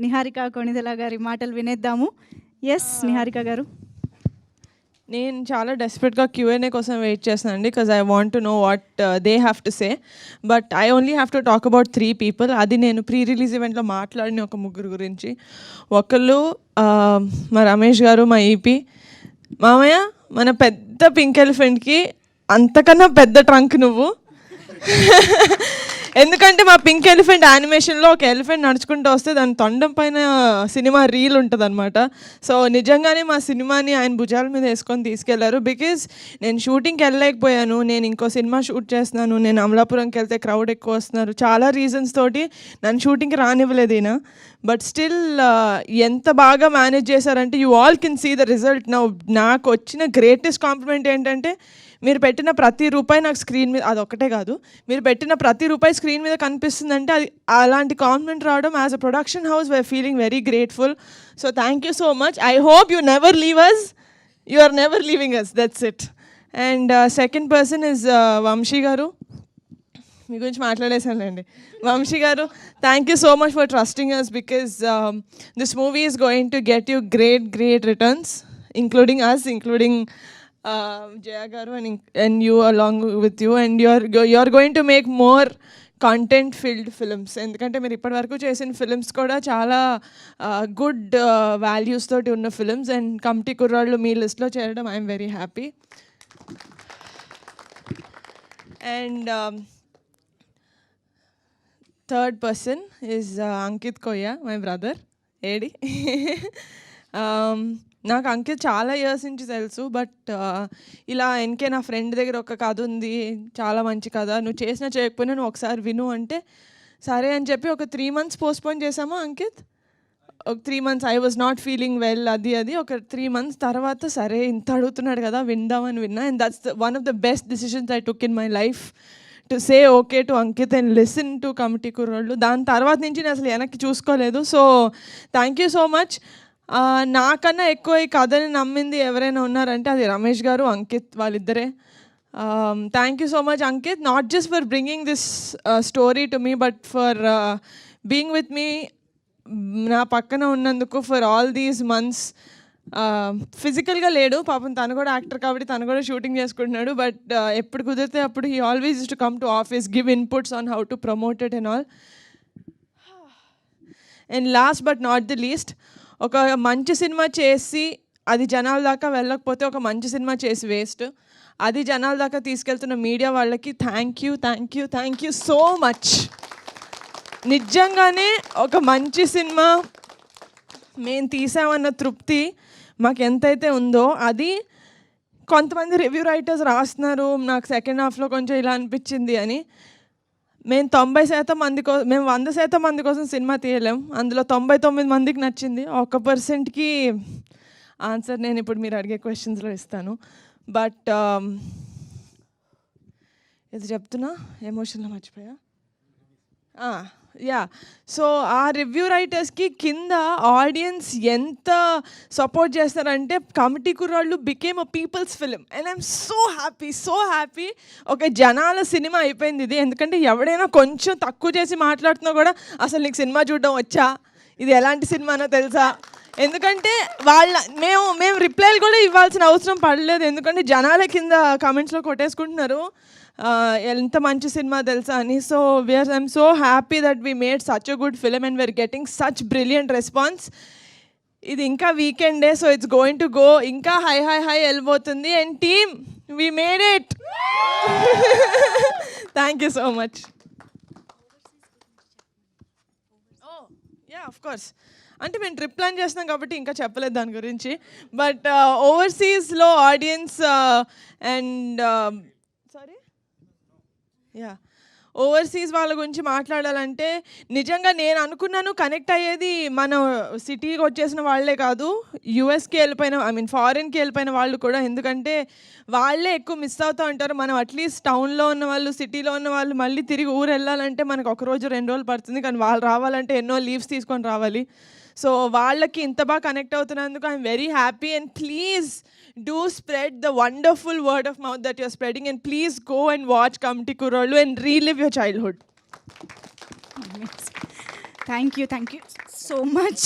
నిహారిక కొణిదెల గారి మాటలు వినేద్దాము. ఎస్ నిహారిక గారు. నేను చాలా డెస్పరేట్గా Q&A కోసం వెయిట్ చేస్తాను అండి, because I want to know what they have to say. But I only have to talk about 3 people. అది నేను ప్రీ రిలీజ్ ఈవెంట్లో మాట్లాడిన ఒక ముగ్గురు గురించి. ఒకళ్ళు మా రమేష్ గారు, మా ఈపీ మామయ్య. మన పెద్ద పింక్ ఎలిఫెంట్కి అంతకన్నా పెద్ద ట్రంక్ నువ్వు. ఎందుకంటే మా పింక్ ఎలిఫెంట్ యానిమేషన్లో ఒక ఎలిఫెంట్ నడుచుకుంటూ వస్తే దాని తొండం పైన సినిమా రీల్ ఉంటుంది అనమాట. సో నిజంగానే మా సినిమాని ఆయన భుజాల మీద వేసుకొని తీసుకెళ్లారు. బికాజ్ నేను షూటింగ్కి వెళ్ళలేకపోయాను, నేను ఇంకో సినిమా షూట్ చేస్తున్నాను, నేను అమలాపురంకి వెళ్తే క్రౌడ్ ఎక్కువ వస్తున్నారు, చాలా రీజన్స్ తోటి నన్ను షూటింగ్కి రానివ్వలేదు ఈయన. బట్ స్టిల్ ఎంత బాగా మేనేజ్ చేశారంటే you all can see the result now. నాకు వచ్చిన గ్రేటెస్ట్ కాంప్లిమెంట్ ఏంటంటే మీరు పెట్టిన ప్రతి రూపాయి నాకు స్క్రీన్ మీద, అదొక్కటే కాదు, మీరు పెట్టిన ప్రతి రూపాయి స్క్రీన్ మీద కనిపిస్తుందంటే అది అలాంటి కాంప్లిమెంట్ రావడం as a production house we're feeling very grateful. So thank you so much. I hope you never leave us, you are never leaving us, that's it. And second person is Vamshi garu. మీ గురించి మాట్లాడేసానండి. Vamshi garu, thank you so much for trusting us, because this movie is going to get you great returns, including us, including Jaya garu and you along with you, and you're going to make more content filled films. ఎందుకంటే మీరు ఇప్పటివరకు చేసిన films కూడా చాలా good values తోటి ఉన్న films, and committee కుర్రాళ్ళు మీ లిస్ట్లో చేరడం I'm very happy. And third person is Ankit కొయ్య, మై బ్రదర్. ఏడి నాకు అంకిత్ చాలా ఇయర్స్ నుంచి తెలుసు, బట్ ఇలా ఎన్కే నా ఫ్రెండ్ దగ్గర ఒక కథ ఉంది, చాలా మంచి కథ, నువ్వు చేసినా చేయకపోయినా నువ్వు ఒకసారి విను అంటే సరే అని చెప్పి ఒక 3 months పోస్ట్పోన్ చేసాము. అంకిత్ ఒక 3 months I was not feeling well, అది ఒక 3 months తర్వాత సరే ఇంత అడుగుతున్నాడు కదా విందామని విన్నా. And that's one of the best decisions I took in my life, to say okay to Ankit and listen to committee కుర్రోళ్ళు. దాని తర్వాత నుంచి నేను అసలు వెనక్కి చూసుకోలేదు. So thank you so much. నాకన్నా ఎక్కువ ఈ కథని నమ్మింది ఎవరైనా ఉన్నారంటే అది రమేష్ గారు, అంకిత్, వాళ్ళిద్దరే. Thank you so much Ankit, not just for bringing this story to me, but for being with me, నా పక్కన ఉన్నందుకు, ఫర్ ఆల్ దీస్ మంత్స్. ఫిజికల్గా లేడు పాపం, తను కూడా యాక్టర్ కాబట్టి తను కూడా షూటింగ్ చేసుకుంటున్నాడు, బట్ ఎప్పుడు కుదిరితే అప్పుడు he always use to come to office, give inputs on how to promote it and all. And last but not the least, ఒక మంచి సినిమా చేసి అది జనాల దాకా వెళ్ళకపోతే ఒక మంచి సినిమా చేసి వేస్ట్. అది జనాల దాకా తీసుకెళ్తున్న మీడియా వాళ్ళకి థ్యాంక్ యూ సో మచ్. నిజంగానే ఒక మంచి సినిమా మేము తీసామన్న తృప్తి మాకు ఎంతైతే ఉందో, అది కొంతమంది రివ్యూ రైటర్స్ రాస్తున్నారు నాకు సెకండ్ హాఫ్లో కొంచెం ఇలా అనిపించింది అని. మేము 90% మంది మేము 100% మంది కోసం సినిమా తీయలేం, అందులో 99 మందికి నచ్చింది. 1%కి ఆన్సర్ నేను ఇప్పుడు మీరు అడిగే క్వశ్చన్స్లో ఇస్తాను. బట్ ఇది చెప్తున్నా ఎమోషన్లో మర్చిపోయా. యా, సో ఆ రివ్యూ రైటర్స్కి కింద ఆడియన్స్ ఎంత సపోర్ట్ చేస్తారంటే కమిటీ కుర్రాళ్ళు became a peoples film, and I'm so happy. ఒక జనాల సినిమా అయిపోయింది ఇది. ఎందుకంటే ఎవడైనా కొంచెం తక్కువ చేసి మాట్లాడుతున్నా కూడా అసలు నీకు సినిమా చూడడం వచ్చా, ఇది ఎలాంటి సినిమానో తెలుసా, ఎందుకంటే మేము రిప్లైలు కూడా ఇవ్వాల్సిన అవసరం పడలేదు, ఎందుకంటే జనాల కింద కామెంట్స్లో కొట్టేసుకుంటున్నారు ఎంత మంచి సినిమా తెలుసా అని. So I'm so happy that we made such a good film and we're getting such brilliant response. ఇది ఇంకా వీకెండే, so it's going to go ఇంకా హై వెళ్ళిపోతుంది. And team, we made it. Thank you so much. Yeah, of course, అంటే మేము trip plan చేస్తున్నాం కాబట్టి ఇంకా చెప్పలేదు దాని గురించి. బట్ ఓవర్సీస్లో ఆడియన్స్ అండ్ యా, ఓవర్సీస్ వాళ్ళ గురించి మాట్లాడాలంటే నిజంగా నేను అనుకున్నాను కనెక్ట్ అయ్యేది మన సిటీకి వచ్చేసిన వాళ్ళే కాదు, యూఎస్కి వెళ్ళిపోయిన ఫారిన్కి వెళ్ళిపోయిన వాళ్ళు కూడా. ఎందుకంటే వాళ్ళే ఎక్కువ మిస్ అవుతూ ఉంటారు. మనం అట్లీస్ట్ టౌన్లో ఉన్న వాళ్ళు, సిటీలో ఉన్న వాళ్ళు మళ్ళీ తిరిగి ఊరు వెళ్ళాలంటే మనకు 1 రోజు 2 రోజులు పడుతుంది, కానీ వాళ్ళు రావాలంటే ఎన్నో లీవ్స్ తీసుకొని రావాలి. సో వాళ్ళకి ఇంత బాగా కనెక్ట్ అవుతున్నందుకు I'm very happy. And please do spread the wonderful word of mouth that you're spreading, and please go and watch Kamti Kurollu and relive your childhood. Thank you so much.